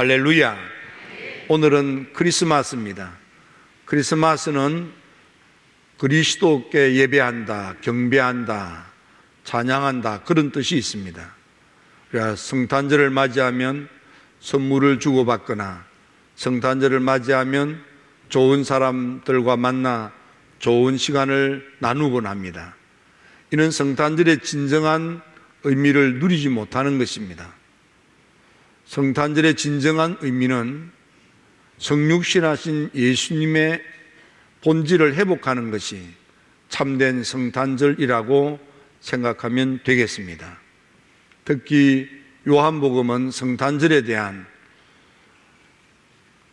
할렐루야. 오늘은 크리스마스입니다. 크리스마스는 그리스도께 예배한다, 경배한다, 찬양한다, 그런 뜻이 있습니다. 그래야 성탄절을 맞이하면 선물을 주고받거나 성탄절을 맞이하면 좋은 사람들과 만나 좋은 시간을 나누곤 합니다. 이는 성탄절의 진정한 의미를 누리지 못하는 것입니다. 성탄절의 진정한 의미는 성육신하신 예수님의 본질을 회복하는 것이 참된 성탄절이라고 생각하면 되겠습니다. 특히 요한복음은 성탄절에 대한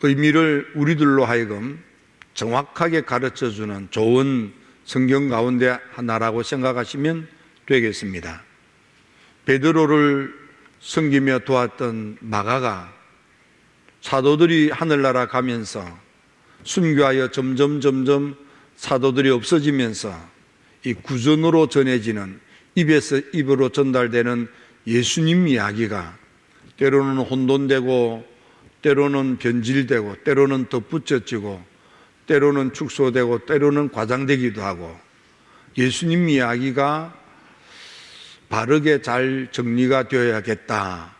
의미를 우리들로 하여금 정확하게 가르쳐주는 좋은 성경 가운데 하나라고 생각하시면 되겠습니다. 베드로를 섬기며 도왔던 마가가 사도들이 하늘나라 가면서 순교하여 점점 사도들이 없어지면서 이 구전으로 전해지는 입에서 입으로 전달되는 예수님 이야기가 때로는 혼돈되고 때로는 변질되고 때로는 덧붙여지고 때로는 축소되고 때로는 과장되기도 하고 예수님 이야기가 바르게 잘 정리가 되어야겠다,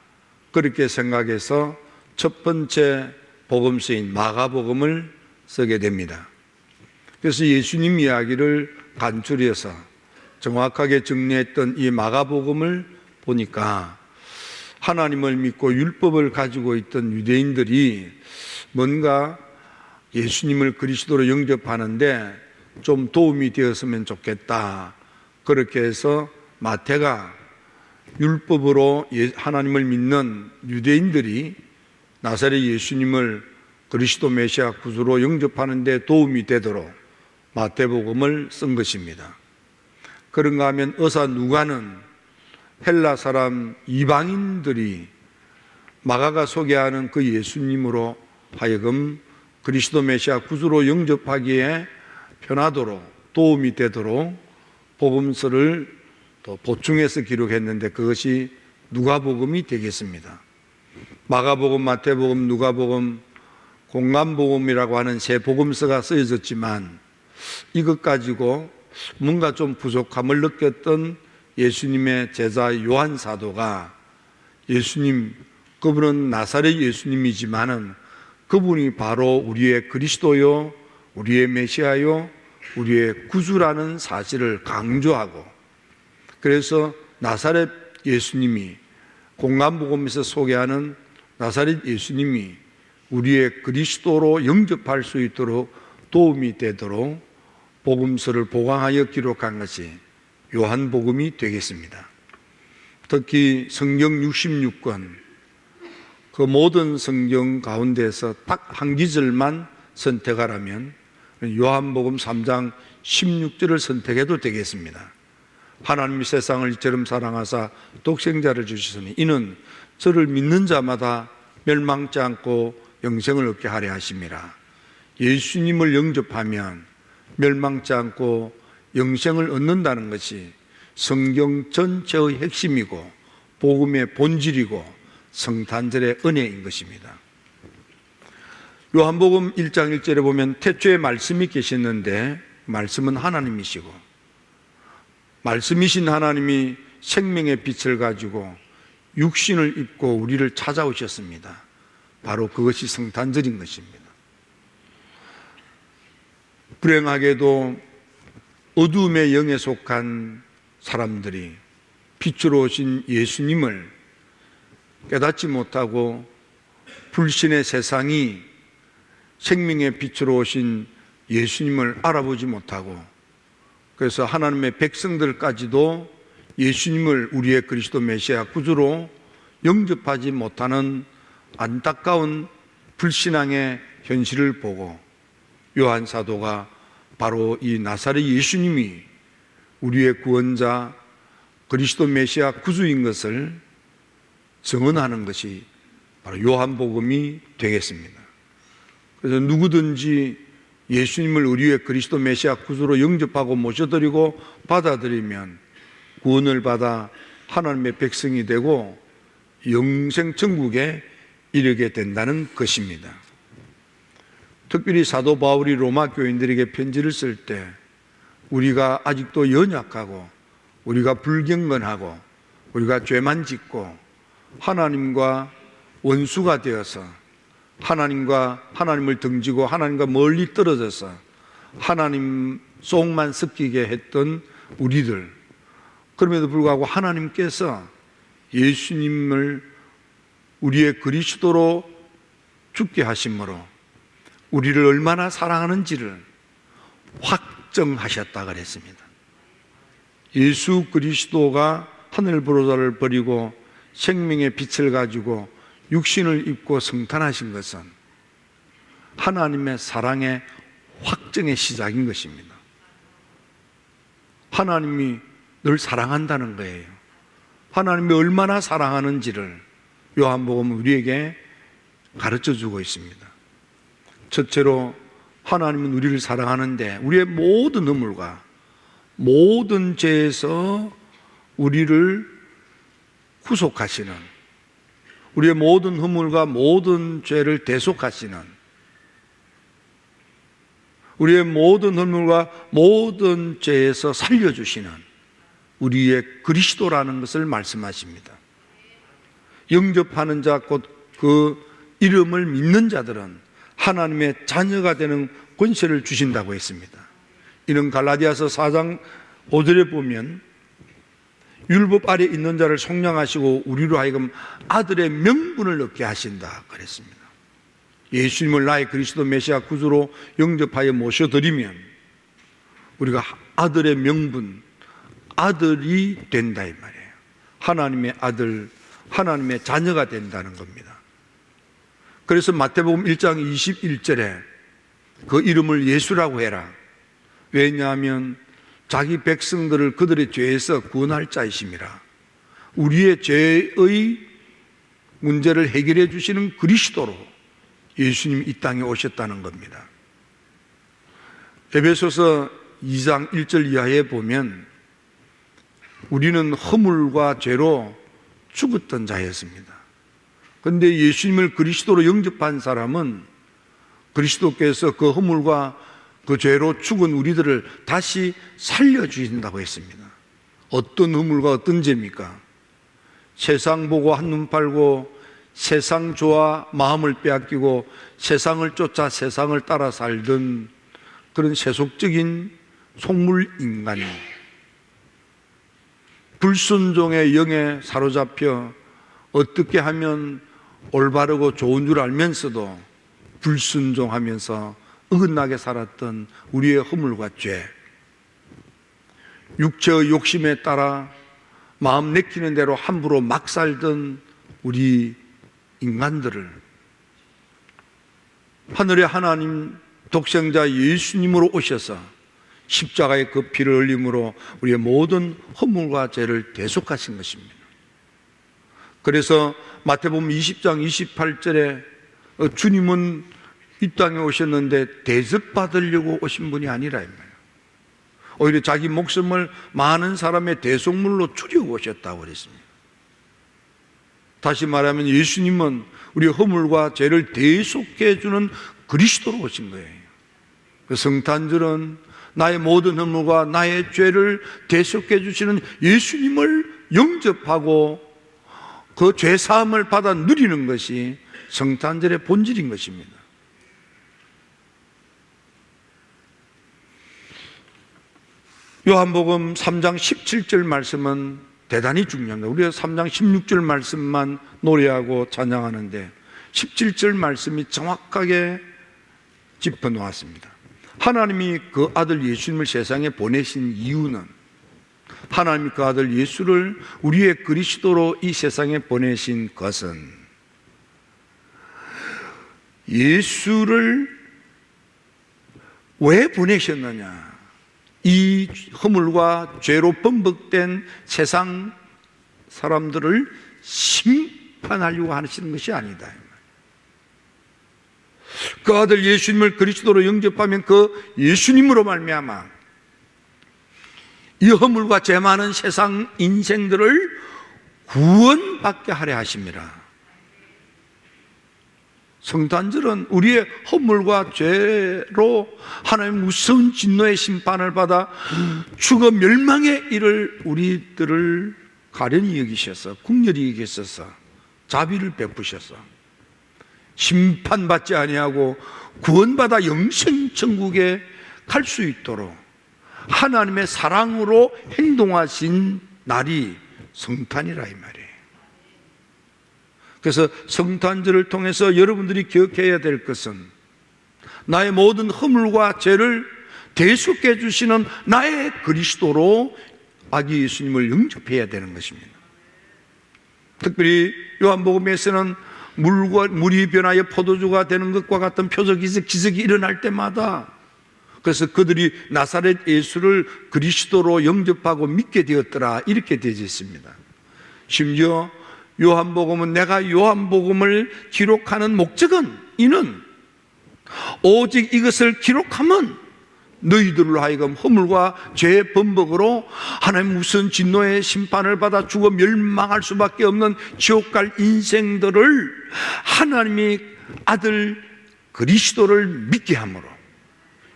그렇게 생각해서 첫 번째 복음서인 마가복음을 쓰게 됩니다. 그래서 예수님 이야기를 간추려서 정확하게 정리했던 이 마가복음을 보니까 하나님을 믿고 율법을 가지고 있던 유대인들이 뭔가 예수님을 그리스도로 영접하는데 좀 도움이 되었으면 좋겠다, 그렇게 해서 마태가 율법으로 하나님을 믿는 유대인들이 나사렛 예수님을 그리스도 메시아 구주로 영접하는 데 도움이 되도록 마태복음을 쓴 것입니다. 그런가 하면 의사 누가는 헬라 사람 이방인들이 마가가 소개하는 그 예수님으로 하여금 그리스도 메시아 구주로 영접하기에 편하도록 도움이 되도록 복음서를 또 보충해서 기록했는데 그것이 누가복음이 되겠습니다. 마가복음, 마태복음, 누가복음, 공간복음이라고 하는 세 복음서가 쓰여졌지만 이것 가지고 뭔가 좀 부족함을 느꼈던 예수님의 제자 요한 사도가 예수님, 그분은 나사렛 예수님이지만은 그분이 바로 우리의 그리스도요, 우리의 메시아요, 우리의 구주라는 사실을 강조하고, 그래서 나사렛 예수님이 공간복음에서 소개하는 나사렛 예수님이 우리의 그리스도로 영접할 수 있도록 도움이 되도록 복음서를 보강하여 기록한 것이 요한복음이 되겠습니다. 특히 성경 66권, 그 모든 성경 가운데서 딱 한 기절만 선택하라면 요한복음 3장 16절을 선택해도 되겠습니다. 하나님이 세상을 이처럼 사랑하사 독생자를 주시으니 이는 저를 믿는 자마다 멸망치 않고 영생을 얻게 하려 하심이라. 예수님을 영접하면 멸망치 않고 영생을 얻는다는 것이 성경 전체의 핵심이고 복음의 본질이고 성탄절의 은혜인 것입니다. 요한복음 1장 1절에 보면 태초에 말씀이 계셨는데 말씀은 하나님이시고 말씀이신 하나님이 생명의 빛을 가지고 육신을 입고 우리를 찾아오셨습니다. 바로 그것이 성탄절인 것입니다. 불행하게도 어두움의 영에 속한 사람들이 빛으로 오신 예수님을 깨닫지 못하고 불신의 세상이 생명의 빛으로 오신 예수님을 알아보지 못하고, 그래서 하나님의 백성들까지도 예수님을 우리의 그리스도 메시아 구주로 영접하지 못하는 안타까운 불신앙의 현실을 보고 요한 사도가 바로 이 나사렛 예수님이 우리의 구원자 그리스도 메시아 구주인 것을 증언하는 것이 바로 요한복음이 되겠습니다. 그래서 누구든지 예수님을 우리의 그리스도 메시아 구주로 영접하고 모셔드리고 받아들이면 구원을 받아 하나님의 백성이 되고 영생 천국에 이르게 된다는 것입니다. 특별히 사도 바울이 로마 교인들에게 편지를 쓸 때 우리가 아직도 연약하고 우리가 불경건하고 우리가 죄만 짓고 하나님과 원수가 되어서 하나님을 등지고 하나님과 멀리 떨어져서 하나님 속만 섞이게 했던 우리들, 그럼에도 불구하고 하나님께서 예수님을 우리의 그리스도로 죽게 하심으로 우리를 얼마나 사랑하는지를 확정하셨다 그랬습니다. 예수 그리스도가 하늘 보좌를 버리고 생명의 빛을 가지고 육신을 입고 성탄하신 것은 하나님의 사랑의 확정의 시작인 것입니다. 하나님이 늘 사랑한다는 거예요. 하나님이 얼마나 사랑하는지를 요한복음은 우리에게 가르쳐 주고 있습니다. 첫째로 하나님은 우리를 사랑하는데 우리의 모든 허물과 모든 죄에서 우리를 구속하시는, 우리의 모든 허물과 모든 죄를 대속하시는, 우리의 모든 허물과 모든 죄에서 살려주시는 우리의 그리스도라는 것을 말씀하십니다. 영접하는 자, 곧 그 이름을 믿는 자들은 하나님의 자녀가 되는 권세를 주신다고 했습니다. 이는 갈라디아서 4장 5절에 보면 율법 아래 있는 자를 속량하시고 우리로 하여금 아들의 명분을 얻게 하신다 그랬습니다. 예수님을 나의 그리스도 메시아 구주로 영접하여 모셔드리면 우리가 아들의 명분, 아들이 된다 이 말이에요. 하나님의 아들, 하나님의 자녀가 된다는 겁니다. 그래서 마태복음 1장 21절에 그 이름을 예수라고 해라. 왜냐하면 자기 백성들을 그들의 죄에서 구원할 자이심이라. 우리의 죄의 문제를 해결해 주시는 그리스도로 예수님이 이 땅에 오셨다는 겁니다. 에베소서 2장 1절 이하에 보면 우리는 허물과 죄로 죽었던 자였습니다. 그런데 예수님을 그리스도로 영접한 사람은 그리스도께서 그 허물과 그 죄로 죽은 우리들을 다시 살려주신다고 했습니다. 어떤 허물과 어떤 죄입니까? 세상 보고 한눈 팔고 세상 좋아 마음을 빼앗기고 세상을 쫓아 세상을 따라 살던 그런 세속적인 속물 인간, 불순종의 영에 사로잡혀 어떻게 하면 올바르고 좋은 줄 알면서도 불순종하면서 어긋나게 살았던 우리의 허물과 죄, 육체의 욕심에 따라 마음 내키는 대로 함부로 막 살던 우리 인간들을 하늘의 하나님 독생자 예수님으로 오셔서 십자가의 그 피를 흘림으로 우리의 모든 허물과 죄를 대속하신 것입니다. 그래서 마태복음 20장 28절에 주님은 이 땅에 오셨는데 대접받으려고 오신 분이 아니라 이 말이에요. 오히려 자기 목숨을 많은 사람의 대속물로 주려고 오셨다고 그랬습니다. 다시 말하면 예수님은 우리의 허물과 죄를 대속해 주는 그리스도로 오신 거예요. 그 성탄절은 나의 모든 허물과 나의 죄를 대속해 주시는 예수님을 영접하고 그 죄사함을 받아 누리는 것이 성탄절의 본질인 것입니다. 요한복음 3장 17절 말씀은 대단히 중요합니다. 우리가 3장 16절 말씀만 노래하고 찬양하는데 17절 말씀이 정확하게 짚어놓았습니다. 하나님이 그 아들 예수님을 세상에 보내신 이유는, 하나님이 그 아들 예수를 우리의 그리스도로 이 세상에 보내신 것은 예수를 왜 보내셨느냐? 이 허물과 죄로 범벅된 세상 사람들을 심판하려고 하시는 것이 아니다. 그 아들 예수님을 그리스도로 영접하면 그 예수님으로 말미암아 이 허물과 죄 많은 세상 인생들을 구원받게 하려 하심이라. 성탄절은 우리의 허물과 죄로 하나님 무서운 진노의 심판을 받아 죽어 멸망에 이를 우리들을 가련히 여기셔서, 국렬히 여기셔서 자비를 베푸셔서 심판받지 아니하고 구원받아 영생천국에 갈 수 있도록 하나님의 사랑으로 행동하신 날이 성탄이라 이 말이에요. 그래서 성탄절을 통해서 여러분들이 기억해야 될 것은 나의 모든 허물과 죄를 대속해 주시는 나의 그리스도로 아기 예수님을 영접해야 되는 것입니다. 특별히 요한복음에서는 물이 변하여 포도주가 되는 것과 같은 기적이 일어날 때마다, 그래서 그들이 나사렛 예수를 그리스도로 영접하고 믿게 되었더라, 이렇게 되어 있습니다. 심지어 요한복음은, 내가 요한복음을 기록하는 목적은 이는 오직 이것을 기록하면 너희들로 하여금 허물과 죄의 범벅으로 하나님 무슨 진노의 심판을 받아 죽어 멸망할 수밖에 없는 지옥 갈 인생들을 하나님의 아들 그리스도를 믿게 함으로,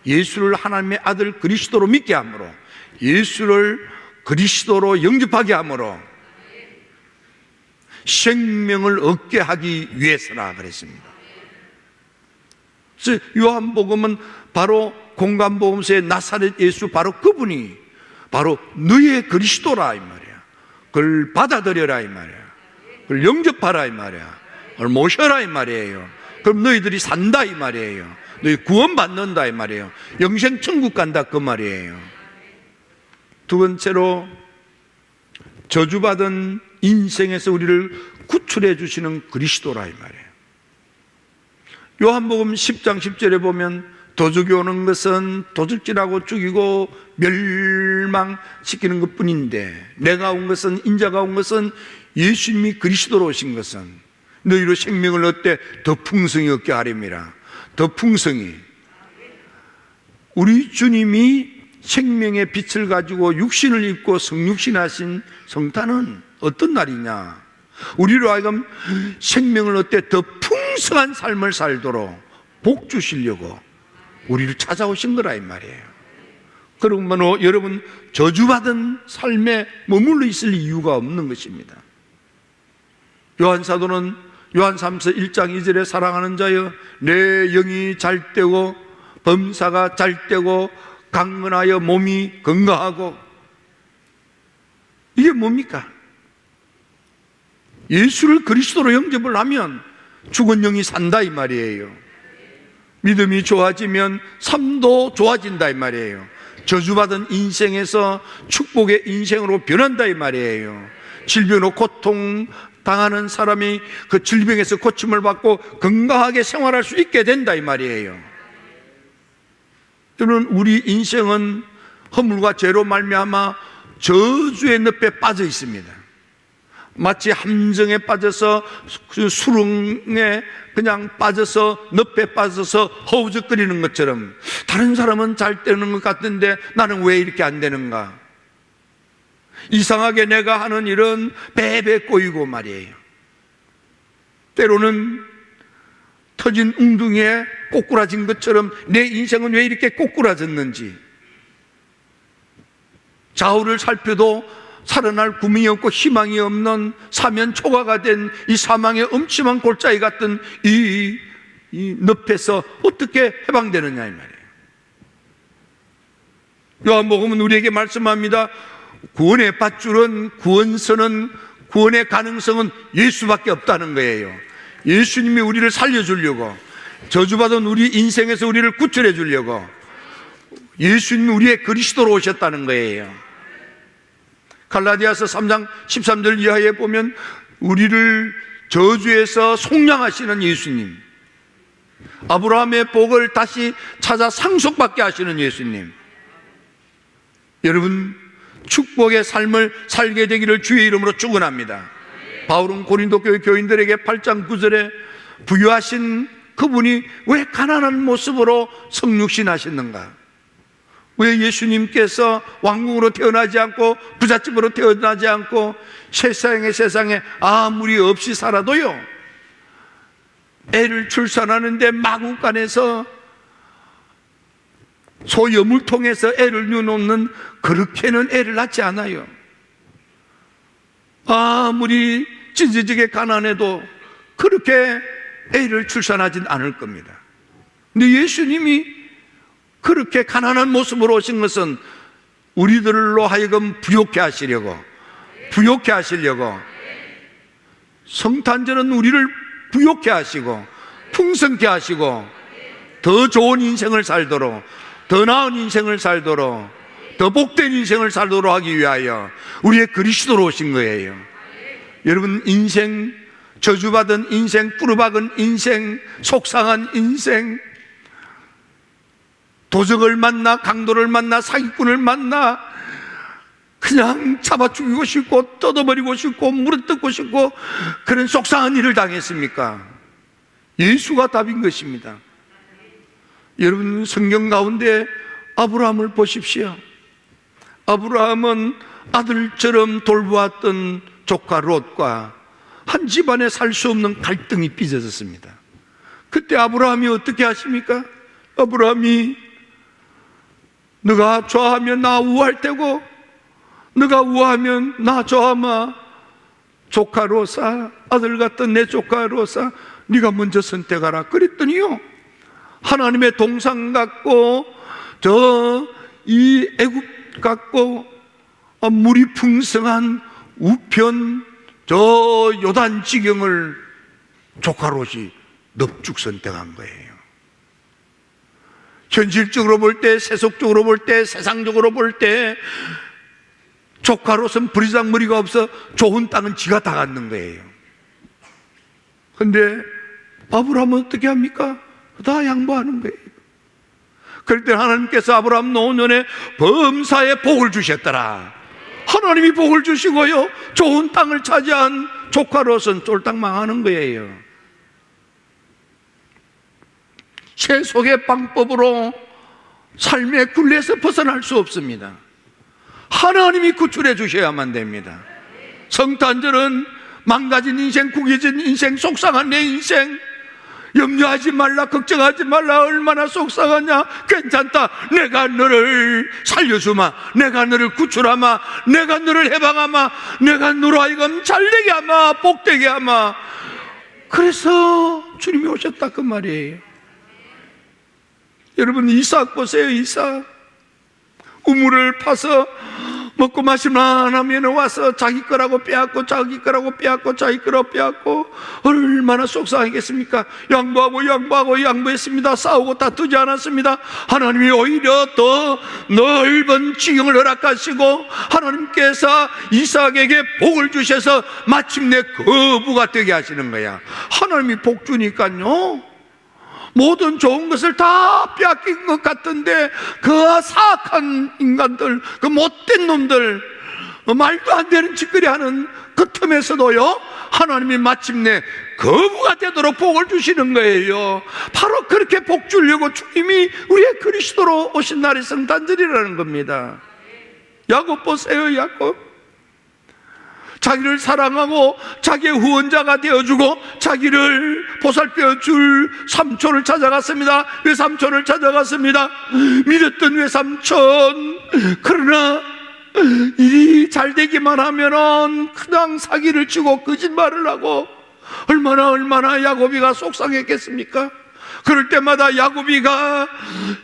예수를 하나님의 아들 그리스도로 믿게 함으로, 예수를 그리스도로 영접하게 함으로 생명을 얻게 하기 위해서라 그랬습니다. 그래서 요한복음은 바로 공관복음서의 나사렛 예수, 바로 그분이 바로 너의 그리스도라 이 말이야. 그걸 받아들여라 이 말이야. 그걸 영접하라 이 말이야. 그걸 모셔라 이 말이에요. 그럼 너희들이 산다 이 말이에요. 너희 구원받는다 이 말이에요. 영생 천국 간다 그 말이에요. 두 번째로, 저주받은 인생에서 우리를 구출해 주시는 그리스도라 이 말이에요. 요한복음 10장 10절에 보면 도적이 오는 것은 도적질하고 죽이고 멸망시키는 것뿐인데, 내가 온 것은, 인자가 온 것은, 예수님이 그리스도로 오신 것은 너희로 생명을 얻되 더 풍성히 얻게 하렵니다. 더 풍성히. 우리 주님이 생명의 빛을 가지고 육신을 입고 성육신하신 성탄은 어떤 날이냐? 우리로 하여금 생명을 얻되 더 풍성한 삶을 살도록 복 주시려고 우리를 찾아오신 거라 이 말이에요. 그러면 여러분, 저주받은 삶에 머물러 있을 이유가 없는 것입니다. 요한사도는 요한 3서 1장 2절에 사랑하는 자여, 내 영이 잘되고 범사가 잘되고 강건하여 몸이 건강하고, 이게 뭡니까? 예수를 그리스도로 영접을 하면 죽은 영이 산다 이 말이에요. 믿음이 좋아지면 삶도 좋아진다 이 말이에요. 저주받은 인생에서 축복의 인생으로 변한다 이 말이에요. 질병으로 고통 당하는 사람이 그 질병에서 고침을 받고 건강하게 생활할 수 있게 된다 이 말이에요. 여러분, 우리 인생은 허물과 죄로 말미암아 저주의 늪에 빠져 있습니다. 마치 함정에 빠져서 수렁에 그냥 빠져서, 늪에 빠져서 허우적거리는 것처럼, 다른 사람은 잘 되는 것 같은데 나는 왜 이렇게 안 되는가? 이상하게 내가 하는 일은 배배 꼬이고 말이에요. 때로는 터진 웅둥이에 꼬꾸라진 것처럼 내 인생은 왜 이렇게 꼬꾸라졌는지, 좌우를 살펴도 살아날 구멍이 없고 희망이 없는 사면초가가 된 이 사망의 음침한 골짜기 같은 이 늪에서 어떻게 해방되느냐 이 말이에요. 요한복음은 우리에게 말씀합니다. 구원의 밧줄은, 구원선은, 구원의 가능성은 예수밖에 없다는 거예요. 예수님이 우리를 살려주려고, 저주받은 우리 인생에서 우리를 구출해 주려고 예수님이 우리의 그리스도로 오셨다는 거예요. 갈라디아서 3장 13절 이하에 보면 우리를 저주에서 속량하시는 예수님, 아브라함의 복을 다시 찾아 상속받게 하시는 예수님, 여러분 축복의 삶을 살게 되기를 주의 이름으로 축원합니다. 바울은 고린도 교회 교인들에게 8장 9절에 부유하신 그분이 왜 가난한 모습으로 성육신 하셨는가? 왜 예수님께서 왕궁으로 태어나지 않고 부잣집으로 태어나지 않고 세상에 아무리 없이 살아도요 애를 출산하는데 마구간에서 소염을 통해서 애를 낳는, 그렇게는 애를 낳지 않아요. 아무리 찢어지게 가난해도 그렇게 애를 출산하진 않을 겁니다. 근데 예수님이 그렇게 가난한 모습으로 오신 것은 우리들로 하여금 부욕해 하시려고, 성탄절은 우리를 부욕해 하시고 풍성케 하시고 더 좋은 인생을 살도록, 더 나은 인생을 살도록, 더 복된 인생을 살도록 하기 위하여 우리의 그리스도로 오신 거예요. 여러분, 인생, 저주받은 인생, 뿌려박은 인생, 속상한 인생, 도적을 만나, 강도를 만나, 사기꾼을 만나 그냥 잡아 죽이고 싶고 뜯어버리고 싶고 물어뜯고 싶고 그런 속상한 일을 당했습니까? 예수가 답인 것입니다. 여러분, 성경 가운데 아브라함을 보십시오. 아브라함은 아들처럼 돌보았던 조카 롯과 한 집안에 살 수 없는 갈등이 빚어졌습니다. 그때 아브라함이 어떻게 하십니까? 아브라함이 너가 좋아하면 나 우할 테고 너가 우하면 나 좋아하마, 조카 롯아, 아들 같던 내 조카 롯아, 네가 먼저 선택하라 그랬더니요, 하나님의 동상 같고 이 애굽 같고 물이 풍성한 우편 요단 지경을 조카 롯이 넙죽 선택한 거예요. 현실적으로 볼 때, 세속적으로 볼 때, 세상적으로 볼 때 조카 롯은 버리장머리가 없어 좋은 땅은 지가 다 갖는 거예요. 그런데 아브라함은 어떻게 합니까? 다 양보하는 거예요. 그럴 때 하나님께서 아브라함 노년에 범사에 복을 주셨더라. 하나님이 복을 주시고요, 좋은 땅을 차지한 조카 롯은 쫄딱 망하는 거예요. 세속의 방법으로 삶의 굴레에서 벗어날 수 없습니다. 하나님이 구출해 주셔야만 됩니다. 성탄절은 망가진 인생, 구겨진 인생, 속상한 내 인생, 염려하지 말라, 걱정하지 말라, 얼마나 속상하냐, 괜찮다, 내가 너를 살려주마, 내가 너를 구출하마, 내가 너를 해방하마, 내가 너로 하여금 잘되게 하마, 복되게 하마. 그래서 주님이 오셨다 그 말이에요. 여러분, 이삭 보세요. 이삭 우물을 파서 먹고 마시만 하면 와서 자기 거라고 빼앗고, 자기 거라고 빼앗고, 자기 거라고 빼앗고, 얼마나 속상하겠습니까? 양보했습니다. 싸우고 다투지 않았습니다. 하나님이 오히려 더 넓은 지경을 허락하시고 하나님께서 이삭에게 복을 주셔서 마침내 거부가 되게 하시는 거야. 하나님이 복 주니까요, 모든 좋은 것을 다 빼앗긴 것 같은데 그 사악한 인간들, 그 못된 놈들, 말도 안 되는 짓거리 하는 그 틈에서도요, 하나님이 마침내 거부가 되도록 복을 주시는 거예요. 바로 그렇게 복 주려고 주님이 우리의 그리스도로 오신 날이 성탄절이라는 겁니다. 야곱 보세요. 야곱 자기를 사랑하고 자기의 후원자가 되어주고 자기를 보살펴줄 삼촌을 찾아갔습니다. 외삼촌을 찾아갔습니다. 믿었던 외삼촌. 그러나 일이 잘 되기만 하면은 그냥 사기를 치고 거짓말을 하고 얼마나 야곱이가 속상했겠습니까? 그럴 때마다 야곱이가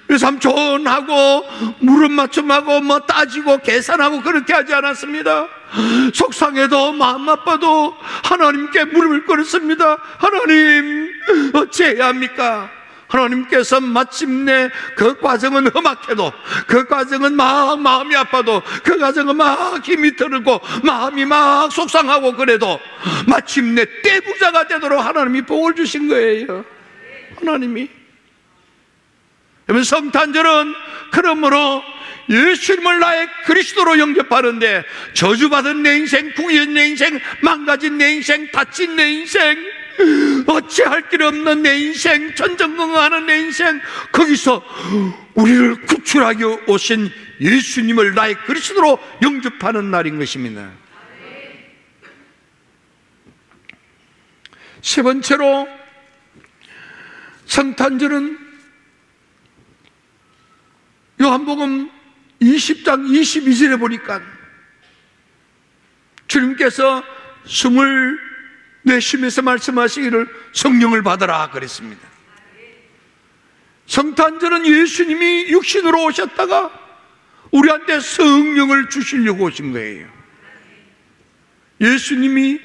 외삼촌하고 물음 맞춤하고 뭐 따지고 계산하고 그렇게 하지 않았습니다. 속상해도 마음 아파도 하나님께 무릎을 꿇었습니다. 하나님, 어찌해야 합니까? 하나님께서 마침내 그 과정은 험악해도, 그 과정은 막 마음이 아파도, 그 과정은 막 힘이 들고 마음이 막 속상하고 그래도 마침내 떼부자가 되도록 하나님이 복을 주신 거예요. 하나님이. 성탄절은 그러므로 예수님을 나의 그리스도로 영접하는데 저주받은 내 인생, 구겨진 내 인생, 망가진 내 인생, 다친 내 인생, 어찌할 길 없는 내 인생, 전전긍긍하는 내 인생, 거기서 우리를 구출하기 오신 예수님을 나의 그리스도로 영접하는 날인 것입니다. 세 번째로 성탄절은 요한복음 20장 22절에 보니까 주님께서 숨을 내쉬면서 말씀하시기를 성령을 받아라 그랬습니다. 성탄절은 예수님이 육신으로 오셨다가 우리한테 성령을 주시려고 오신 거예요. 예수님이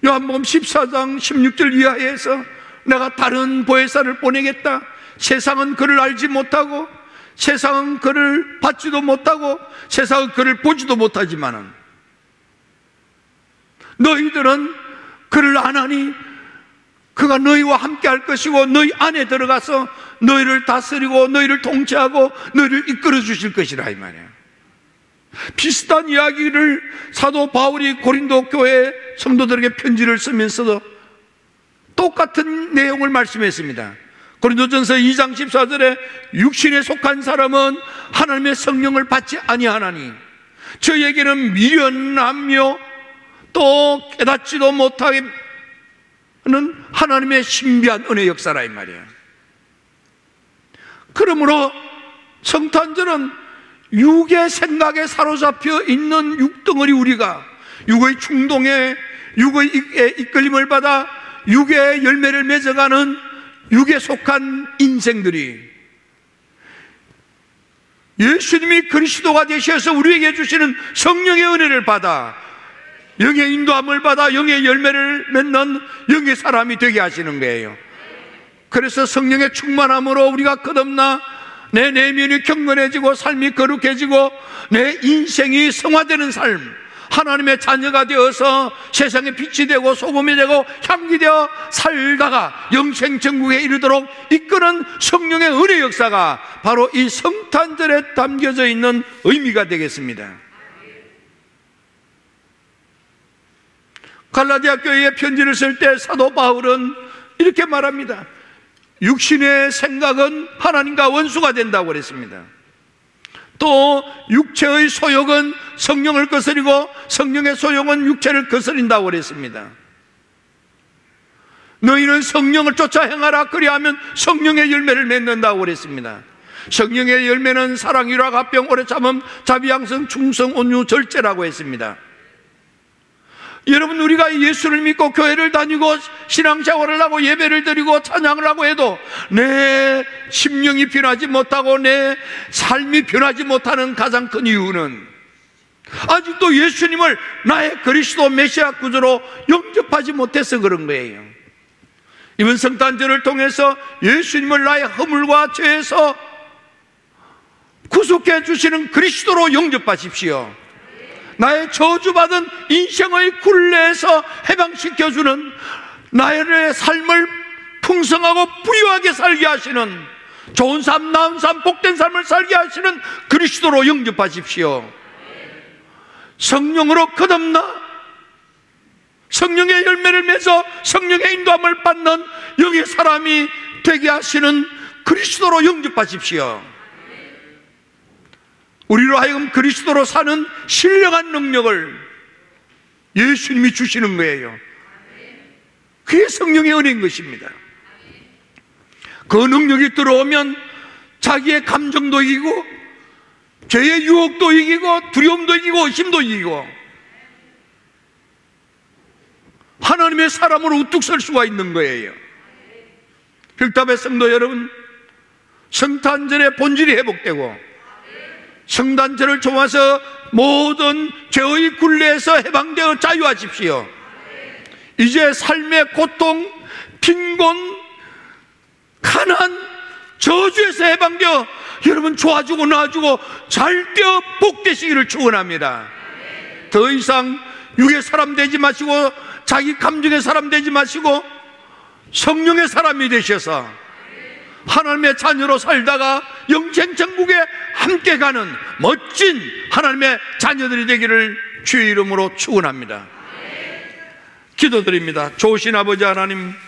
요한복음 14장 16절 이하에서 내가 다른 보혜사를 보내겠다, 세상은 그를 알지 못하고 세상은 그를 받지도 못하고 세상은 그를 보지도 못하지만은 너희들은 그를 아나니 그가 너희와 함께 할 것이고 너희 안에 들어가서 너희를 다스리고 너희를 통치하고 너희를 이끌어 주실 것이라 이 말이에요. 비슷한 이야기를 사도 바울이 고린도 교회 성도들에게 편지를 쓰면서도 똑같은 내용을 말씀했습니다. 고린도전서 2장 14절에 육신에 속한 사람은 하나님의 성령을 받지 아니하나니 저에게는 미련하며 또 깨닫지도 못하게 하는 하나님의 신비한 은혜 역사라 이 말이에요. 그러므로 성탄절은 육의 생각에 사로잡혀 있는 육덩어리 우리가 육의 충동에 육의 이끌림을 받아 육의 열매를 맺어가는 육에 속한 인생들이 예수님이 그리스도가 되셔서 우리에게 주시는 성령의 은혜를 받아 영의 인도함을 받아 영의 열매를 맺는 영의 사람이 되게 하시는 거예요. 그래서 성령의 충만함으로 우리가 끝없나 내 내면이 경건해지고 삶이 거룩해지고 내 인생이 성화되는 삶, 하나님의 자녀가 되어서 세상에 빛이 되고 소금이 되고 향기 되어 살다가 영생 천국에 이르도록 이끄는 성령의 은혜 역사가 바로 이 성탄절에 담겨져 있는 의미가 되겠습니다. 갈라디아 교회에 편지를 쓸 때 사도 바울은 이렇게 말합니다. 육신의 생각은 하나님과 원수가 된다고 그랬습니다. 또 육체의 소욕은 성령을 거스리고 성령의 소욕은 육체를 거스린다고 그랬습니다. 너희는 성령을 쫓아 행하라, 그리하면 성령의 열매를 맺는다고 그랬습니다. 성령의 열매는 사랑, 희락, 화평, 오래 참음, 자비, 양성, 충성, 온유, 절제라고 했습니다. 여러분, 우리가 예수를 믿고 교회를 다니고 신앙생활을 하고 예배를 드리고 찬양을 하고 해도 내 심령이 변하지 못하고 내 삶이 변하지 못하는 가장 큰 이유는 아직도 예수님을 나의 그리스도 메시아 구주로 영접하지 못해서 그런 거예요. 이번 성탄절을 통해서 예수님을 나의 허물과 죄에서 구속해 주시는 그리스도로 영접하십시오. 나의 저주받은 인생의 굴레에서 해방시켜주는 나의 삶을 풍성하고 부유하게 살게 하시는 좋은 삶, 나은 삶, 복된 삶을 살게 하시는 그리스도로 영접하십시오. 성령으로 거듭나 성령의 열매를 맺어 성령의 인도함을 받는 영의 사람이 되게 하시는 그리스도로 영접하십시오. 우리로 하여금 그리스도로 사는 신령한 능력을 예수님이 주시는 거예요. 그게 성령의 은혜인 것입니다. 그 능력이 들어오면 자기의 감정도 이기고 죄의 유혹도 이기고 두려움도 이기고 의심도 이기고 하나님의 사람으로 우뚝 설 수가 있는 거예요. 힐탑의 성도 여러분, 성탄절의 본질이 회복되고 성탄절을 좋아서 모든 죄의 굴레에서 해방되어 자유하십시오. 이제 삶의 고통, 빈곤, 가난, 저주에서 해방되어 여러분 좋아지고 나아지고 잘 되어 복되시기를 축원합니다. 더 이상 육의 사람 되지 마시고 자기 감정의 사람 되지 마시고 성령의 사람이 되셔서 하나님의 자녀로 살다가 영생 천국에 함께 가는 멋진 하나님의 자녀들이 되기를 주의 이름으로 축원합니다. 기도드립니다. 좋으신 아버지 하나님,